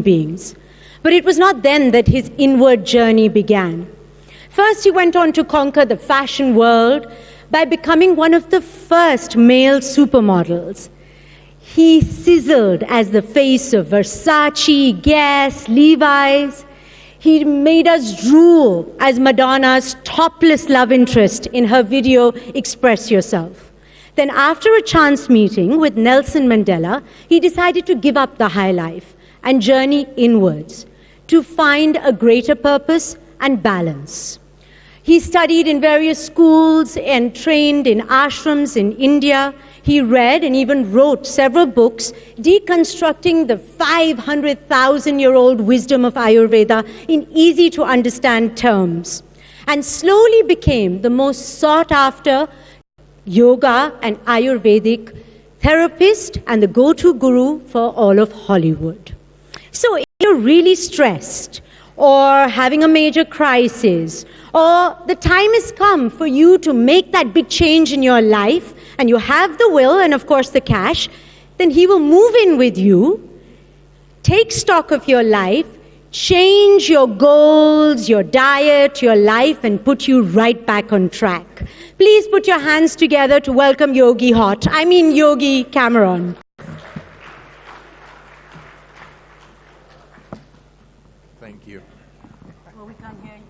beings. But it was not then that his inward journey began. First, he went on to conquer the fashion world by becoming one of the first male supermodels. He sizzled as the face of Versace, Guess, Levi's. He made us drool as Madonna's topless love interest in her video, Express Yourself. Then after a chance meeting with Nelson Mandela, he decided to give up the high life and journey inwards to find a greater purpose and balance. He studied in various schools and trained in ashrams in India. He read and even wrote several books deconstructing the 500,000-year-old wisdom of Ayurveda in easy-to-understand terms, and slowly became the most sought-after yoga and Ayurvedic therapist and the go-to guru for all of Hollywood. So if you're really stressed, or having a major crisis, or the time has come for you to make that big change in your life, and you have the will and of course the cash, then he will move in with you, take stock of your life, change your goals, your diet, your life, and put you right back on track. Please put your hands together to welcome Yogi Yogi Cameron. Thank you. Well, we can't hear you.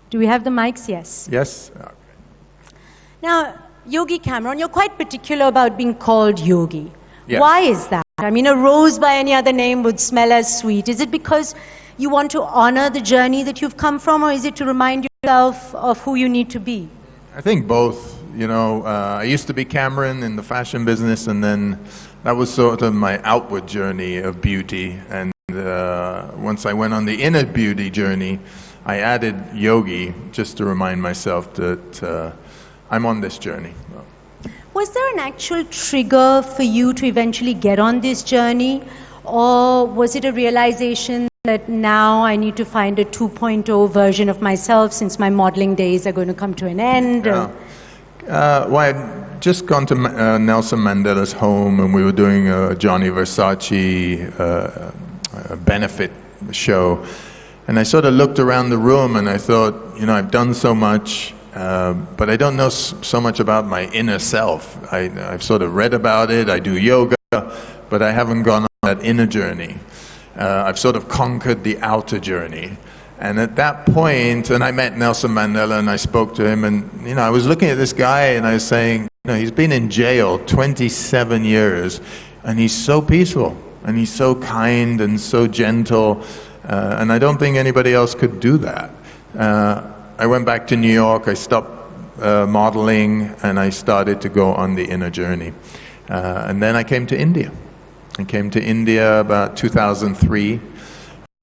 Do we have the mics? Yes. Yes. Okay. Now, Yogi Cameron, you're quite particular about being called Yogi. Yeah. Why is that? I mean, a rose by any other name would smell as sweet. Is it because you want to honor the journey that you've come from, or is it to remind yourself of who you need to be? I think both. You know, I used to be Cameron in the fashion business, and then that was sort of my outward journey of beauty. And once I went on the inner beauty journey, I added Yogi just to remind myself that I'm on this journey. Was there an actual trigger for you to eventually get on this journey, or was it a realization that now I need to find a 2.0 version of myself since my modeling days are going to come to an end? Yeah. Well, I'd just gone to Nelson Mandela's home, and we were doing a Gianni Versace benefit show. And I sort of looked around the room and I thought, you know, I've done so much, but I don't know so much about my inner self. I've sort of read about it, I do yoga, but I haven't gone on that inner journey. I've sort of conquered the outer journey. And at that point, and I met Nelson Mandela and I spoke to him, and you know, I was looking at this guy and I was saying, you know, he's been in jail 27 years and he's so peaceful and he's so kind and so gentle, and I don't think anybody else could do that. I went back to New York, I stopped modeling, and I started to go on the inner journey. And then I came to India. I came to India about 2003.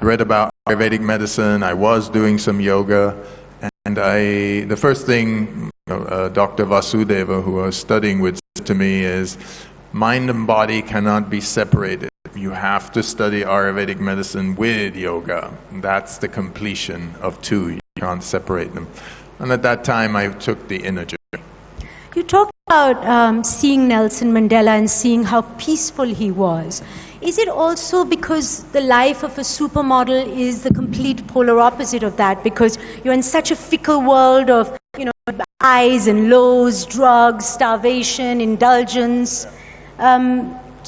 I read about Ayurvedic medicine, I was doing some yoga, and the first thing Dr. Vasudeva, who I was studying with, said to me is, mind and body cannot be separated. You have to study Ayurvedic medicine with yoga. That's the completion of two. You can't separate them. And at that time, I took the inner journey. You talked about seeing Nelson Mandela and seeing how peaceful he was. Is it also because the life of a supermodel is the complete polar opposite of that, because you're in such a fickle world of, you know, highs and lows, drugs, starvation, indulgence?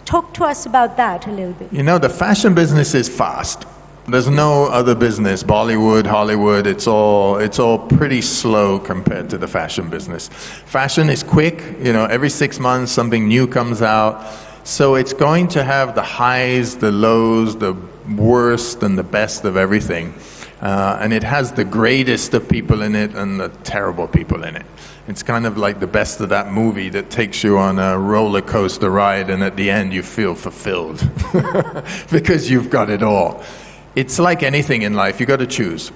Talk to us about that a little bit. You know, the fashion business is fast. There's no other business, Bollywood, Hollywood, it's all pretty slow compared to the fashion business. Fashion is quick, you know, every 6 months something new comes out. So it's going to have the highs, the lows, the worst and the best of everything. And it has the greatest of people in it and the terrible people in it. It's kind of like the best of that movie that takes you on a roller coaster ride, and at the end you feel fulfilled because you've got it all. It's like anything in life, you got to choose,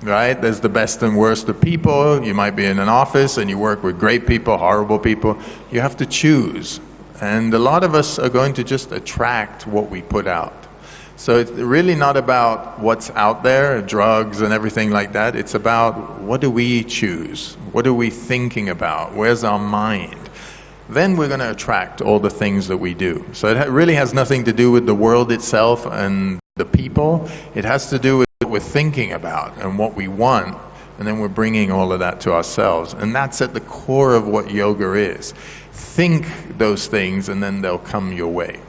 right? There's the best and worst of people. You might be in an office and you work with great people, horrible people. You have to choose. And a lot of us are going to just attract what we put out. So it's really not about what's out there, drugs and everything like that. It's about what do we choose? What are we thinking about? Where's our mind? Then we're going to attract all the things that we do. So it really has nothing to do with the world itself and the people. It has to do with what we're thinking about and what we want, and then we're bringing all of that to ourselves. And that's at the core of what yoga is. Think those things and then they'll come your way.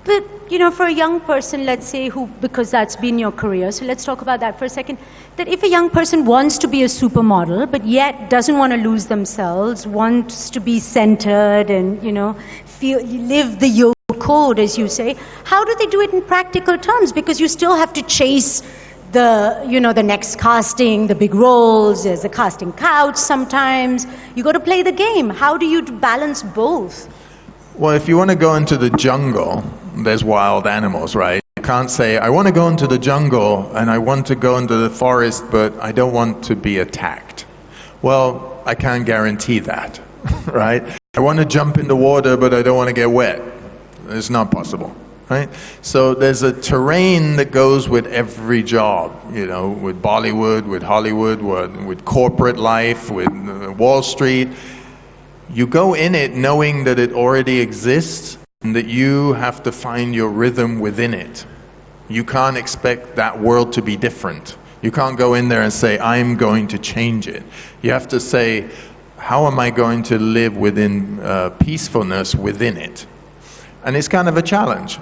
But, you know, for a young person, let's say, who, because that's been your career, so let's talk about that for a second, that if a young person wants to be a supermodel, but yet doesn't want to lose themselves, wants to be centered and, you know, live the yoga code, as you say, how do they do it in practical terms? Because you still have to chase the, you know, the next casting, the big roles, there's a casting couch sometimes. You got to play the game. How do you balance both? Well, if you want to go into the jungle, there's wild animals, right? You can't say, I want to go into the jungle and I want to go into the forest, but I don't want to be attacked. Well, I can't guarantee that, right? I want to jump in the water, but I don't want to get wet. It's not possible, right? So there's a terrain that goes with every job, you know, with Bollywood, with Hollywood, with corporate life, with Wall Street. You go in it knowing that it already exists and that you have to find your rhythm within it. You can't expect that world to be different. You can't go in there and say, I'm going to change it. You have to say, how am I going to live within peacefulness within it? And it's kind of a challenge,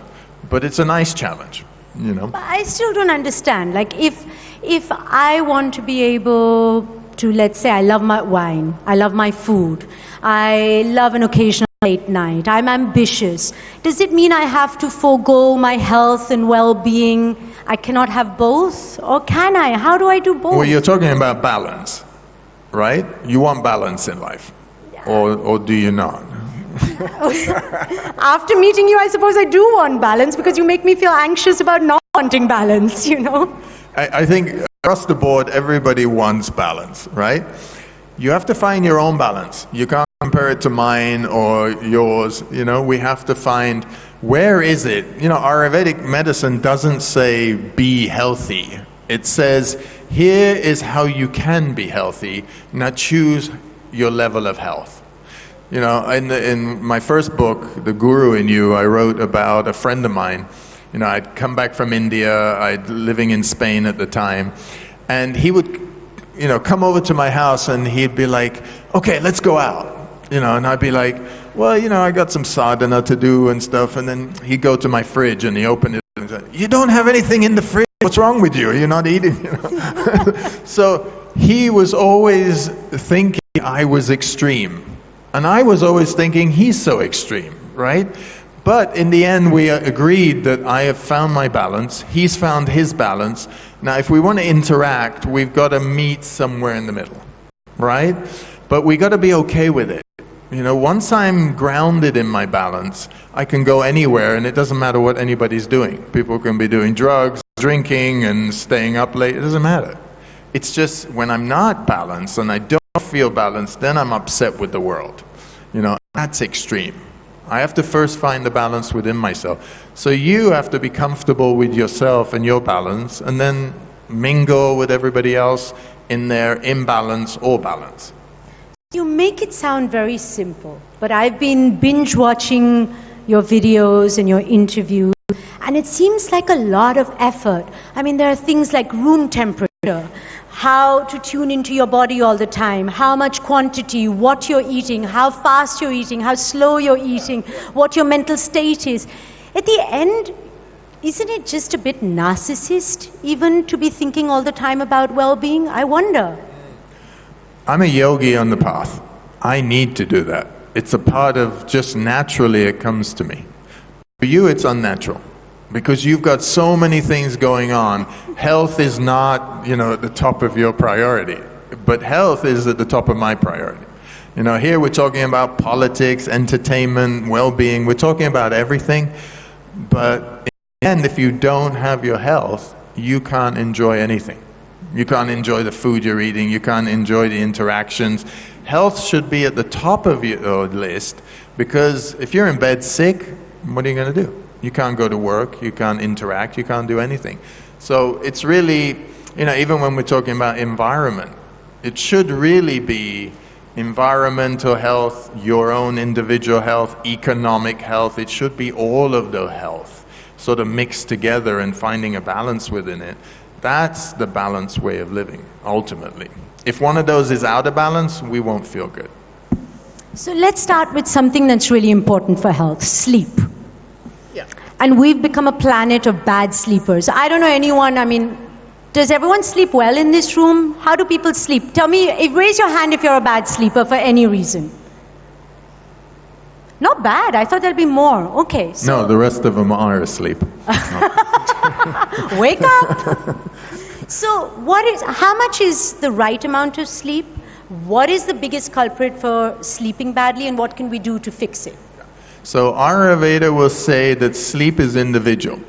but it's a nice challenge, you know. But I still don't understand. Like, if I want to be able to, let's say, I love my wine, I love my food, I love an occasional late night, I'm ambitious. Does it mean I have to forego my health and well-being? I cannot have both? Or can I? How do I do both? Well, you're talking about balance, right? You want balance in life, or do you not? After meeting you, I suppose I do want balance, because you make me feel anxious about not wanting balance, you know? I think across the board, everybody wants balance, right? You have to find your own balance. You can't compare it to mine or yours. You know, we have to find, where is it? You know, Ayurvedic medicine doesn't say be healthy. It says, here is how you can be healthy. Now choose your level of health. You know, in my first book, The Guru in You, I wrote about a friend of mine. You know, I'd come back from India, I'd living in Spain at the time, and he would, you know, come over to my house and he'd be like, okay, let's go out. You know, and I'd be like, well, you know, I got some sadhana to do and stuff. And then he'd go to my fridge and he opened it and said, you don't have anything in the fridge. What's wrong with you? You're not eating. You know? So he was always thinking I was extreme. And I was always thinking he's so extreme, right? But in the end, we agreed that I have found my balance. He's found his balance. Now, if we want to interact, we've got to meet somewhere in the middle, right? But we got to be okay with it. You know, once I'm grounded in my balance, I can go anywhere, and it doesn't matter what anybody's doing. People can be doing drugs, drinking, and staying up late. It doesn't matter. It's just when I'm not balanced and I don't feel balanced, then I'm upset with the world. You know, that's extreme. I have to first find the balance within myself. So you have to be comfortable with yourself and your balance, and then mingle with everybody else in their imbalance or balance. You make it sound very simple, but I've been binge watching your videos and your interviews, and it seems like a lot of effort. I mean, there are things like room temperature, how to tune into your body all the time, how much quantity, what you're eating, how fast you're eating, how slow you're eating, what your mental state is. At the end, isn't it just a bit narcissist even to be thinking all the time about well-being? I wonder. I'm a yogi on the path. I need to do that. It's a part of just naturally it comes to me. For you, it's unnatural, because you've got so many things going on. Health is not, you know, at the top of your priority, but health is at the top of my priority. You know, here we're talking about politics, entertainment, well-being. We're talking about everything, but in the end, if you don't have your health, you can't enjoy anything. You can't enjoy the food you're eating. You can't enjoy the interactions. Health should be at the top of your list, because if you're in bed sick, what are you going to do? You can't go to work, you can't interact, you can't do anything. So it's really, you know, even when we're talking about environment, it should really be environmental health, your own individual health, economic health. It should be all of the health. sort of mixed together and finding a balance within it, that's the balanced way of living, ultimately. If one of those is out of balance, we won't feel good. So let's start with something that's really important for health, sleep. Yeah. And we've become a planet of bad sleepers. I don't know anyone, I mean, does everyone sleep well in this room? How do people sleep? Tell me, raise your hand if you're a bad sleeper for any reason. Not bad, I thought there'd be more. Okay. So No, the rest of them are asleep. wake up. So how much is the right amount of sleep? What is the biggest culprit for sleeping badly, and what can we do to fix it? So Ayurveda will say that sleep is individual,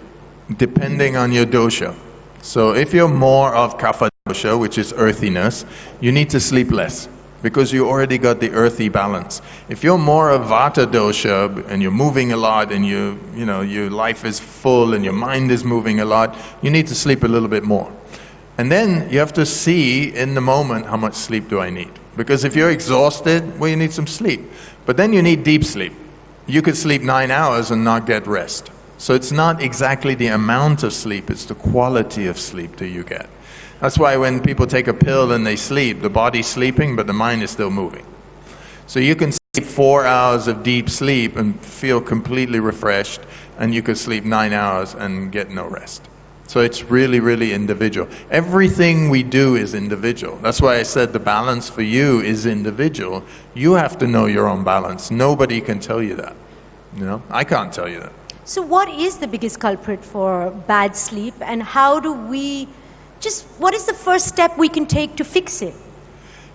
depending on your dosha. So if you're more of kapha dosha, which is earthiness, you need to sleep less, because you already got the earthy balance. If you're more of vata dosha and you're moving a lot and your life is full and your mind is moving a lot, you need to sleep a little bit more. And then you have to see in the moment, how much sleep do I need? Because if you're exhausted, well, you need some sleep. But then you need deep sleep. You could sleep 9 hours and not get rest. So it's not exactly the amount of sleep, it's the quality of sleep that you get. That's why when people take a pill and they sleep, the body's sleeping, but the mind is still moving. So you can sleep 4 hours of deep sleep and feel completely refreshed, and you could sleep 9 hours and get no rest. So it's really, really individual. Everything we do is individual. That's why I said the balance for you is individual. You have to know your own balance. Nobody can tell you that. I can't tell you that. So what is the biggest culprit for bad sleep, and how do we what is the first step we can take to fix it?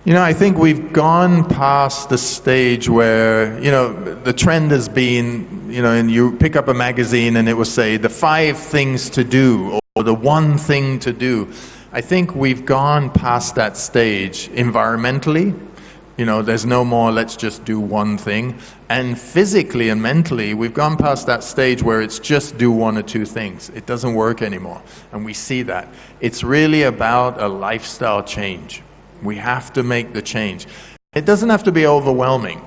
I think we've gone past the stage where, the trend has been, and you pick up a magazine and it will say the 5 things to do or the 1 thing to do. I think we've gone past that stage environmentally. There's no more let's just do 1 thing. And physically and mentally, we've gone past that stage where it's just do 1 or 2 things. It doesn't work anymore. And we see that. It's really about a lifestyle change. We have to make the change. It doesn't have to be overwhelming.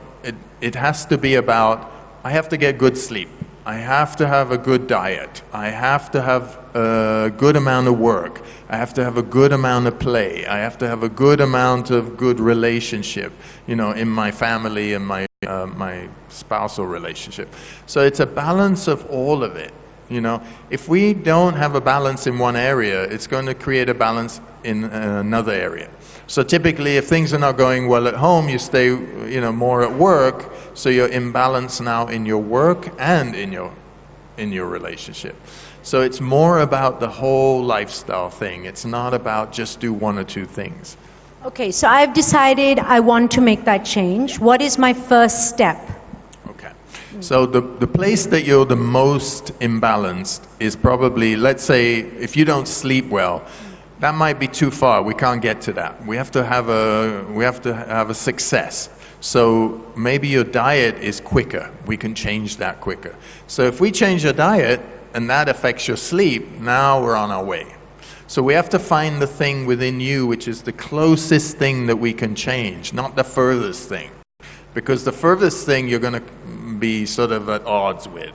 It has to be about, I have to get good sleep. I have to have a good diet. I have to have a good amount of work. I have to have a good amount of play. I have to have a good amount of good relationship, in my family and my spousal relationship. So it's a balance of all of it. If we don't have a balance in one area, it's going to create a balance in another area. So typically, if things are not going well at home, you stay, more at work. So you're imbalanced now in your work and in your relationship. So it's more about the whole lifestyle thing. It's not about just do 1 or 2 things. Okay, so I've decided I want to make that change. What is my first step? Okay. So the place that you're the most imbalanced is probably, let's say, if you don't sleep well, that might be too far. We can't get to that. We have to have a success. So maybe your diet is quicker. We can change that quicker. So if we change your diet and that affects your sleep, now we're on our way. So we have to find the thing within you which is the closest thing that we can change, not the furthest thing. Because the furthest thing you're going to be sort of at odds with.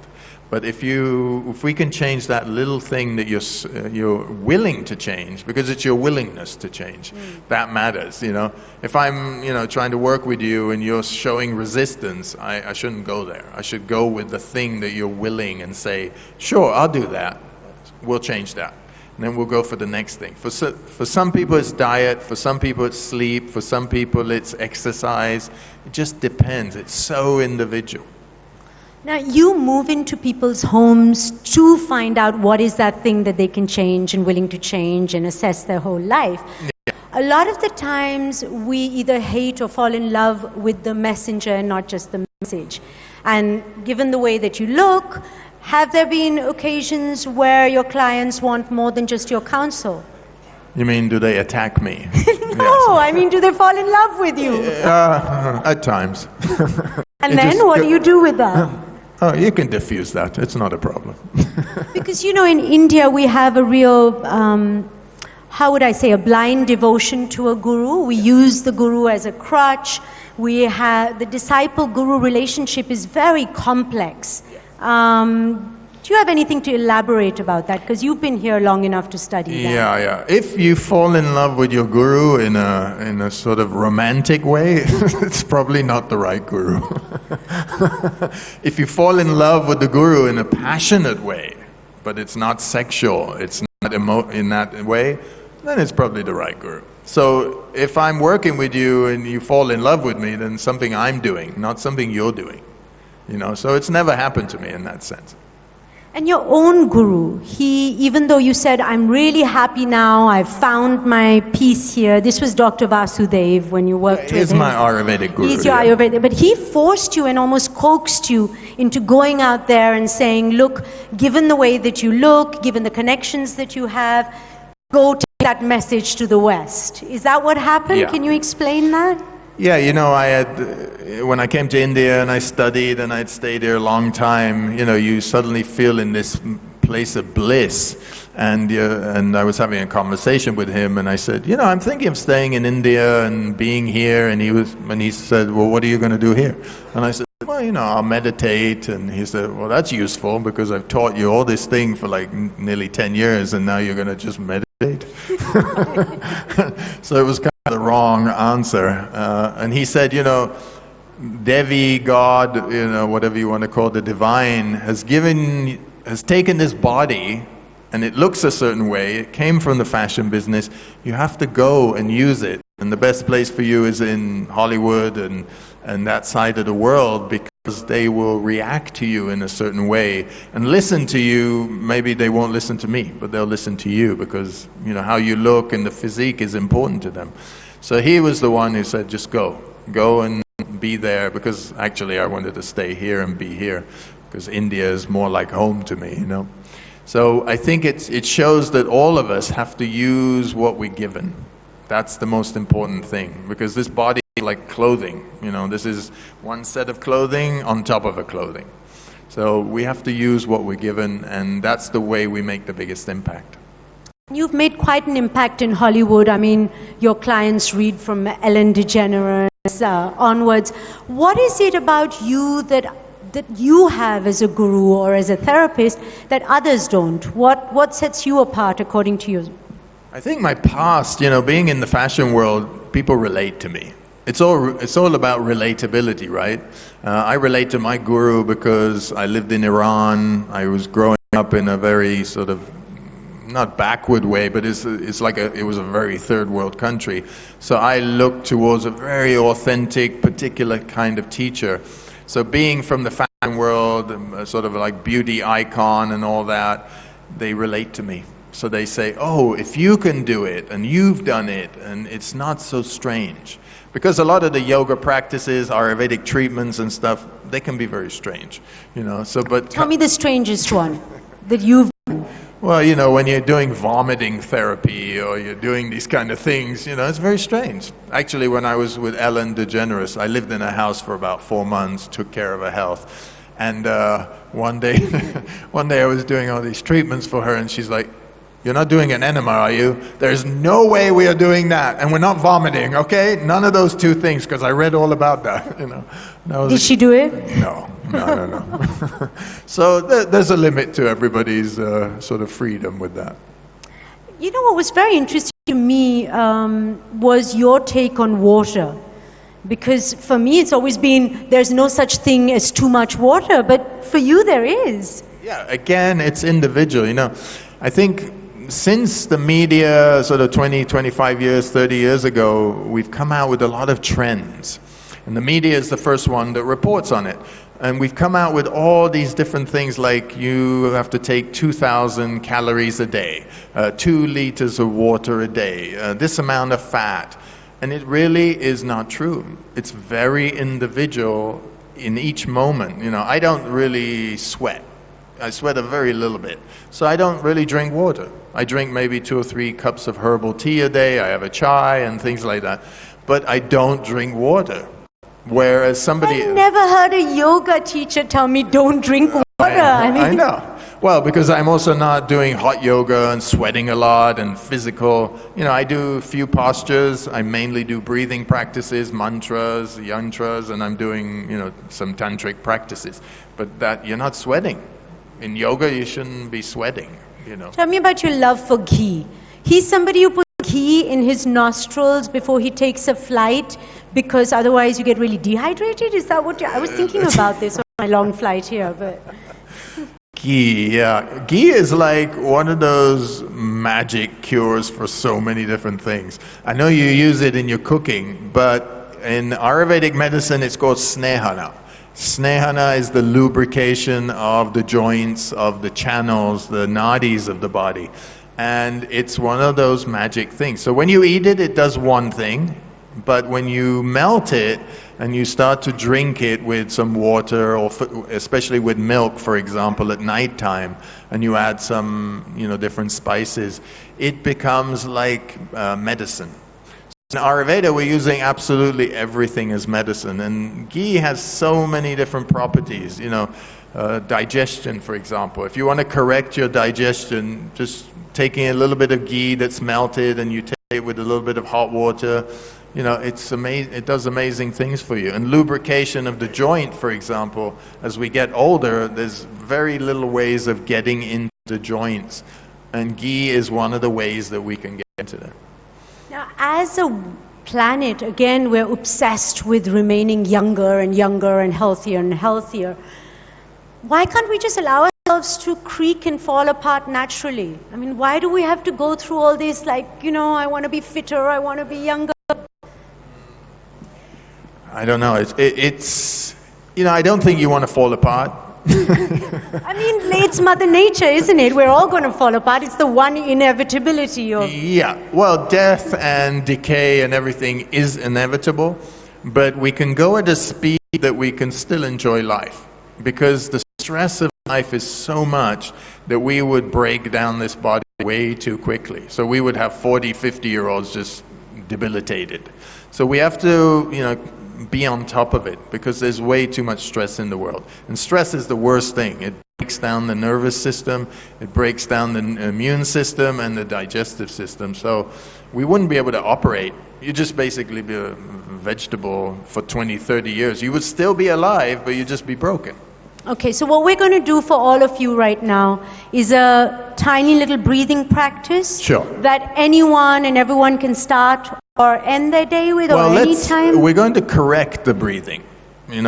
But if we can change that little thing that you're willing to change, because it's your willingness to change, that matters. If I'm trying to work with you and you're showing resistance, I shouldn't go there. I should go with the thing that you're willing and say, sure, I'll do that. We'll change that. And then we'll go for the next thing. For some people it's diet, for some people it's sleep, for some people it's exercise. It just depends. It's so individual. Now, you move into people's homes to find out what is that thing that they can change and willing to change and assess their whole life. Yeah. A lot of the times, we either hate or fall in love with the messenger and not just the message. And given the way that you look, have there been occasions where your clients want more than just your counsel? You mean, do they attack me? No, yes. I mean, do they fall in love with you? At times. And then what do you do with that? Oh, you can diffuse that. It's not a problem. Because, in India we have a real, how would I say, a blind devotion to a guru. We use the guru as a crutch. The disciple-guru relationship is very complex. Do you have anything to elaborate about that? Because you've been here long enough to study that. Yeah. If you fall in love with your guru in a sort of romantic way, it's probably not the right guru. If you fall in love with the guru in a passionate way, but it's not sexual, it's not in that way, then it's probably the right guru. So if I'm working with you and you fall in love with me, then something I'm doing, not something you're doing. So it's never happened to me in that sense. And your own guru, even though you said, I'm really happy now, I've found my peace here. This was Dr. Vasudev when you worked with him. He's my Ayurvedic guru. He's your Ayurvedic, but he forced you and almost coaxed you into going out there and saying, look, given the way that you look, given the connections that you have, go take that message to the West. Is that what happened? Yeah. Can you explain that? Yeah, when I came to India and I studied and I'd stayed here a long time, you suddenly feel in this place of bliss. And I was having a conversation with him and I said, I'm thinking of staying in India and being here. And he said, well, what are you going to do here? And I said, well, I'll meditate. And he said, well, that's useful because I've taught you all this thing for like nearly 10 years and now you're going to just meditate. So it was kind of the wrong answer. And he said, Devi, God, whatever you want to call the divine, has taken this body and it looks a certain way. It came from the fashion business. You have to go and use it. And the best place for you is in Hollywood and that side of the world because they will react to you in a certain way and listen to you. Maybe they won't listen to me, but they'll listen to you because, how you look and the physique is important to them. So he was the one who said, just go and be there because actually I wanted to stay here and be here because India is more like home to me, So I think it shows that all of us have to use what we're given. That's the most important thing because this body is like clothing, this is one set of clothing on top of a clothing. So we have to use what we're given and that's the way we make the biggest impact. You've made quite an impact in Hollywood. I mean, your clients read from Ellen DeGeneres onwards. What is it about you that you have as a guru or as a therapist that others don't? What sets you apart according to you? I think my past, being in the fashion world, people relate to me. It's all about relatability, right? I relate to my guru because I lived in Iran. I was growing up in a very sort of not backward way, but it's like it was a very third world country. So I look towards a very authentic, particular kind of teacher. So being from the fashion world, sort of like beauty icon and all that, they relate to me. So they say, oh, if you can do it and you've done it and it's not so strange. Because a lot of the yoga practices, Ayurvedic treatments and stuff, they can be very strange, but tell me the strangest one that you've done. Well, when you're doing vomiting therapy or you're doing these kind of things, it's very strange. Actually, when I was with Ellen DeGeneres, I lived in a house for about 4 months, took care of her health. And one day I was doing all these treatments for her and she's like, you're not doing an enema, are you? There's no way we are doing that. And we're not vomiting, okay? None of those two things, because I read all about that, Did she do it? No. So there's a limit to everybody's sort of freedom with that. What was very interesting to me was your take on water. Because for me, it's always been, there's no such thing as too much water, but for you, there is. Yeah, again, it's individual, I think since the media, sort of 20, 25 years, 30 years ago, we've come out with a lot of trends. And the media is the first one that reports on it. And we've come out with all these different things like you have to take 2,000 calories a day, 2 liters of water a day, this amount of fat. And it really is not true. It's very individual in each moment. I don't really sweat. I sweat a very little bit. So I don't really drink water. I drink maybe 2 or 3 cups of herbal tea a day. I have a chai and things like that. But I don't drink water. Whereas somebody... I never heard a yoga teacher tell me don't drink water. I know. Well, because I'm also not doing hot yoga and sweating a lot and physical. I do a few postures. I mainly do breathing practices, mantras, yantras, and I'm doing, some tantric practices. But that you're not sweating. in yoga, you shouldn't be sweating, you know. Tell me about your love for ghee. He's somebody who puts ghee in his nostrils before he takes a flight because otherwise you get really dehydrated. Is that what I was thinking about this on my long flight here, but... Ghee, yeah. Ghee is like one of those magic cures for so many different things. I know you use it in your cooking, but in Ayurvedic medicine it's called snehana. Snehana is the lubrication of the joints, of the channels, the nadis of the body. And it's one of those magic things. So when you eat it, it does one thing. But when you melt it and you start to drink it with some water, or especially with milk, for example, at nighttime, and you add some, different spices, it becomes like medicine. In Ayurveda, we're using absolutely everything as medicine, and ghee has so many different properties. Digestion, for example. If you want to correct your digestion, just taking a little bit of ghee that's melted and you take it with a little bit of hot water, it's amazing. It does amazing things for you. And lubrication of the joint, for example, as we get older, there's very little ways of getting into the joints, and ghee is one of the ways that we can get into that. Now, as a planet, again, we're obsessed with remaining younger and younger and healthier and healthier. Why can't we just allow ourselves to creak and fall apart naturally? I mean, why do we have to go through all this, I want to be fitter, I want to be younger? I don't know. It's I don't think you want to fall apart. I mean, it's Mother Nature, isn't it? We're all going to fall apart. It's the one inevitability of... Yeah, well, death and decay and everything is inevitable, but we can go at a speed that we can still enjoy life, because the stress of life is so much that we would break down this body way too quickly. So we would have 40, 50-year-olds just debilitated. So we have to, be on top of it, because there's way too much stress in the world. And stress is the worst thing. It breaks down the nervous system, it breaks down the immune system and the digestive system. So we wouldn't be able to operate. You'd just basically be a vegetable for 20, 30 years. You would still be alive, but you'd just be broken. Okay, so what we're going to do for all of you right now is a tiny little breathing practice. Sure. That anyone and everyone can start or end their day with, or any time. We're going to correct the breathing.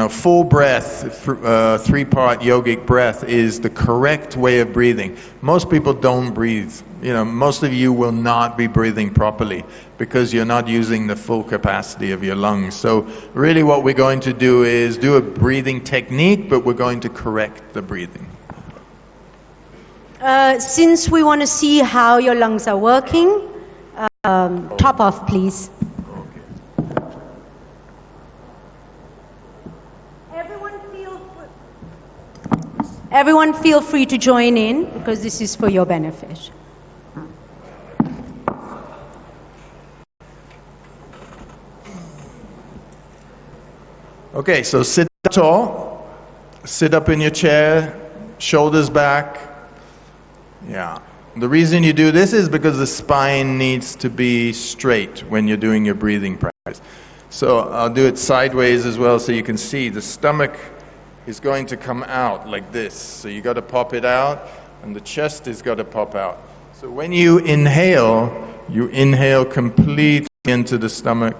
Full breath, three-part yogic breath is the correct way of breathing. Most people don't breathe. Most of you will not be breathing properly because you're not using the full capacity of your lungs. So really what we're going to do is do a breathing technique, but we're going to correct the breathing. Since we want to see how your lungs are working, top off, please. Everyone feel free to join in, because this is for your benefit. Okay, so sit up tall, sit up in your chair, shoulders back. Yeah. The reason you do this is because the spine needs to be straight when you're doing your breathing practice. So I'll do it sideways as well so you can see the stomach is going to come out like this. So you got to pop it out, and the chest has got to pop out. So when you inhale completely into the stomach,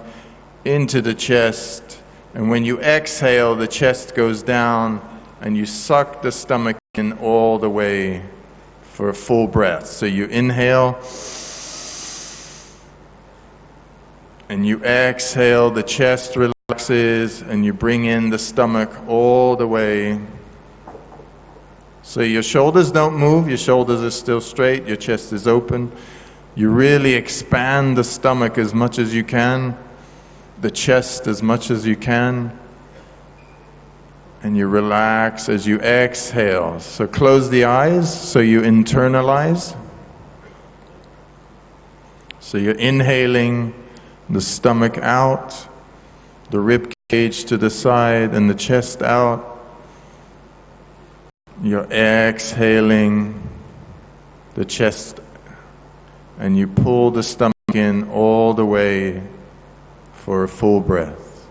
into the chest, and when you exhale, the chest goes down, and you suck the stomach in all the way for a full breath. So you inhale, and you exhale, the chest relaxes, and you bring in the stomach all the way. So your shoulders don't move, your shoulders are still straight, your chest is open. You really expand the stomach as much as you can, the chest as much as you can, and you relax as you exhale. So close the eyes so you internalize. So you're inhaling the stomach out, the rib cage to the side, and the chest out. You're exhaling the chest, and you pull the stomach in all the way for a full breath.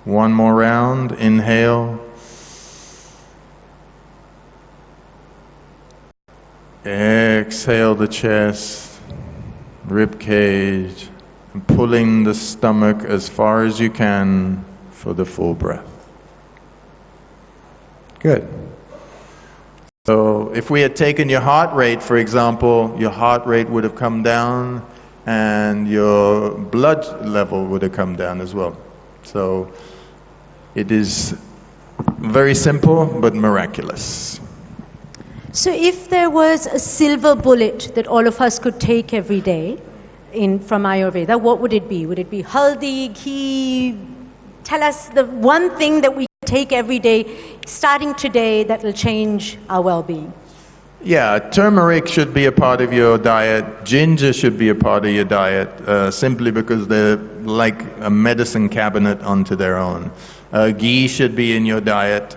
One more round. Inhale. Exhale the chest, rib cage, and pulling the stomach as far as you can for the full breath. Good. So if we had taken your heart rate, for example, your heart rate would have come down and your blood level would have come down as well. So it is very simple but miraculous. So if there was a silver bullet that all of us could take every day from Ayurveda, what would it be? Would it be haldi, ghee? Tell us the one thing that we take every day, starting today, that will change our well-being. Yeah, turmeric should be a part of your diet. Ginger should be a part of your diet, simply because they're like a medicine cabinet unto their own. Ghee should be in your diet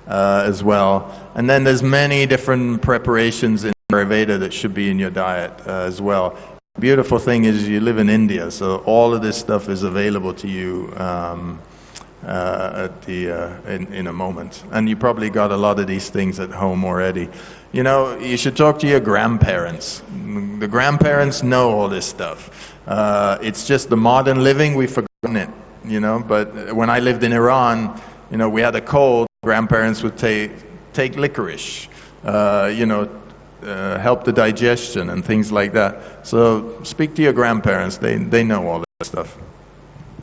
as well. And then there's many different preparations in Ayurveda that should be in your diet as well. The beautiful thing is you live in India, so all of this stuff is available to you in a moment. And you probably got a lot of these things at home already. You know, you should talk to your grandparents. The grandparents know all this stuff. It's just the modern living, we've forgotten it, you know. But when I lived in Iran, you know, we had a cold, grandparents would take licorice, help the digestion and things like that. So speak to your grandparents, they know all this stuff.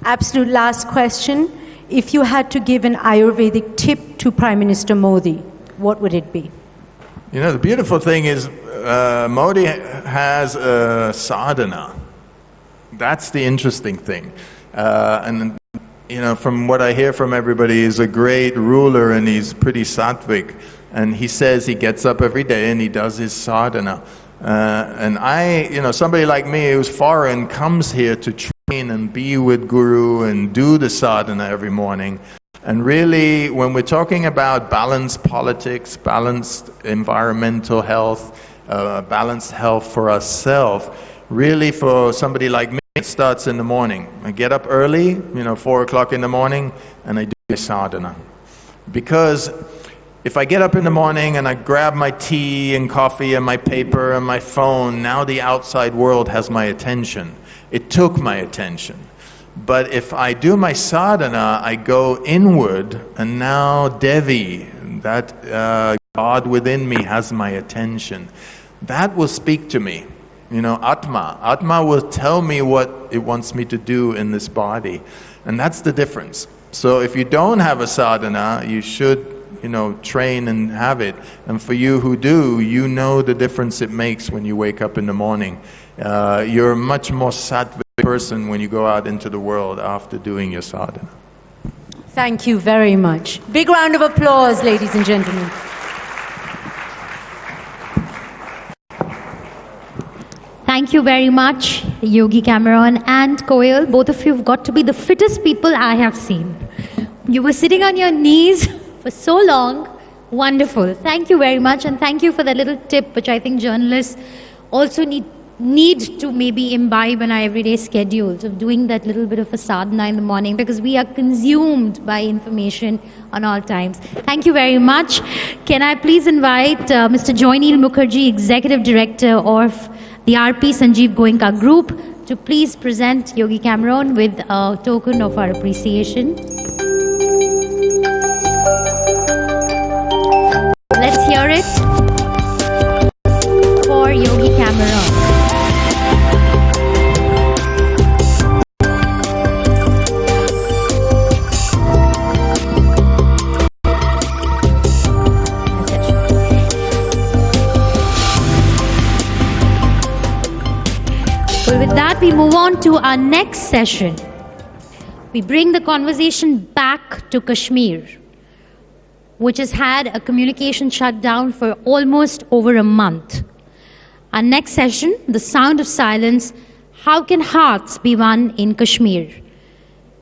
Absolute last question. If you had to give an Ayurvedic tip to Prime Minister Modi, what would it be? You know, the beautiful thing is Modi has a sadhana. That's the interesting thing. And, you know, from what I hear from everybody, he's a great ruler and he's pretty sattvic. And he says he gets up every day and he does his sadhana. And you know, somebody like me who's foreign comes here to train and be with Guru and do the sadhana every morning. And really, when we're talking about balanced politics, balanced environmental health, balanced health for ourselves, really for somebody like me, it starts in the morning. I get up early, you know, 4 o'clock in the morning, and I do my sadhana. Because if I get up in the morning and I grab my tea and coffee and my paper and my phone, now the outside world has my attention. It took my attention. But if I do my sadhana, I go inward, and now Devi, that God within me, has my attention. That will speak to me. You know, Atma. Atma will tell me what it wants me to do in this body. And that's the difference. So if you don't have a sadhana, you should, you know, train and have it. And for you who do, you know the difference it makes when you wake up in the morning. You're a much more sattvic person when you go out into the world after doing your sadhana. Thank you very much. Big round of applause, ladies and gentlemen. Thank you very much, Yogi Cameron and Koel. Both of you have got to be the fittest people I have seen. You were sitting on your knees for so long. Wonderful. Thank you very much, and thank you for that little tip, which I think journalists also need to maybe imbibe in our everyday schedules, of doing that little bit of a sadhana in the morning, because we are consumed by information on all times. Thank you very much. Can I please invite Mr. Joyneel Mukherjee, Executive Director of the RP Sanjeev Goenka Group, to please present Yogi Cameron with a token of our appreciation. Let's hear it for Yogi Cameron. Well, with that, we move on to our next session. We bring the conversation back to Kashmir, which has had a communication shutdown for almost over a month. Our next session, The Sound of Silence, How Can Hearts Be Won in Kashmir?